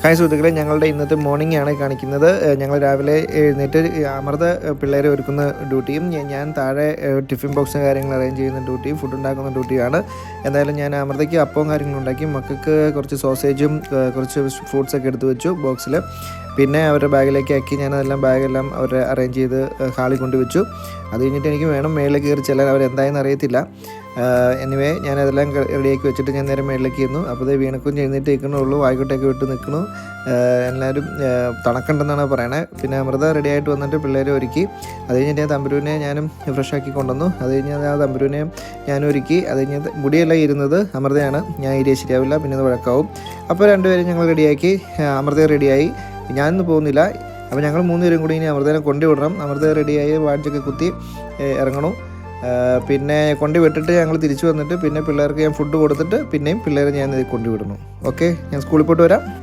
Hi സുഹൃത്തുക്കളെ, ഞങ്ങളുടെ ഇന്നത്തെ മോർണിംഗ് ആണ് കാണിക്കുന്നത്. ഞങ്ങൾ രാവിലെ എഴുന്നേറ്റ് അമൃത പിള്ളേരെ ഒരുക്കുന്ന ഡ്യൂട്ടിയും ഞാൻ താഴെ ടിഫിൻ ബോക്സും കാര്യങ്ങൾ അറേഞ്ച് ചെയ്യുന്ന ഡ്യൂട്ടിയും ഫുഡ് ഉണ്ടാക്കുന്ന ഡ്യൂട്ടിയാണ്. എന്തായാലും ഞാൻ അമൃതയ്ക്ക് അപ്പവും കാര്യങ്ങളും ഉണ്ടാക്കി, മക്കൾക്ക് കുറച്ച് സോസേജും കുറച്ച് ഫ്രൂട്ട്സൊക്കെ എടുത്ത് വെച്ചു ബോക്സിൽ. പിന്നെ അവരുടെ ബാഗിലേക്ക് ആക്കി ഞാനതെല്ലാം ബാഗെല്ലാം അവരെ അറേഞ്ച് ചെയ്ത് ഹാളിൽ കൊണ്ടുവച്ചു. അത് കഴിഞ്ഞിട്ട് എനിക്ക് വേണം മേളിൽ കയറി ചെല്ലാൻ. അവരെന്തായെന്ന് അറിയത്തില്ല. എനിവേ ഞാനതെല്ലാം റെഡിയാക്കി വെച്ചിട്ട് ഞാൻ നേരെ മേളിലേക്ക് ഇരുന്നു. അപ്പോൾ ഇത് വീണക്കും എഴുന്നേറ്റ് നിൽക്കണുള്ളൂ, വായിക്കോട്ടൊക്കെ വിട്ട് നിൽക്കണു. എല്ലാവരും തണക്കുണ്ടെന്നാണ് പറയണത്. പിന്നെ അമൃത റെഡിയായിട്ട് വന്നിട്ട് പിള്ളേരെ ഒരുക്കി. അത് കഴിഞ്ഞിട്ട് ഞാൻ തമ്പുരുവിനെ ഞാനും ഫ്രഷാക്കി കൊണ്ടുവന്നു. അത് കഴിഞ്ഞ് ആ തമ്പുരുവിനെ ഞാനും ഒരുക്കി. അത് കഴിഞ്ഞ് മുടിയെല്ലാം ഇരുന്നത് അമൃതയാണ്. ഞാൻ ഏരിയ ശരിയാവില്ല, പിന്നെ അത് വഴക്കാവും. അപ്പോൾ രണ്ടുപേരും ഞങ്ങൾ റെഡിയാക്കി. അമൃത റെഡിയായി, ഞാനൊന്നും പോകുന്നില്ല. അപ്പോൾ ഞങ്ങൾ 3 പേരും കൂടി ഇനി അമൃതനെ കൊണ്ടുവിടണം. അമൃത റെഡിയായി ബാഡ്ജൊക്കെ കുത്തി ഇറങ്ങണം. പിന്നെ കൊണ്ടുവിട്ടിട്ട് ഞങ്ങൾ തിരിച്ചു വന്നിട്ട് പിന്നെ പിള്ളേർക്ക് ഞാൻ ഫുഡ് കൊടുത്തിട്ട് പിന്നെയും പിള്ളേരെ ഞാൻ കൊണ്ടുവിടണം. ഓക്കെ, ഞാൻ സ്കൂളിൽ പോയിട്ട് വരാം.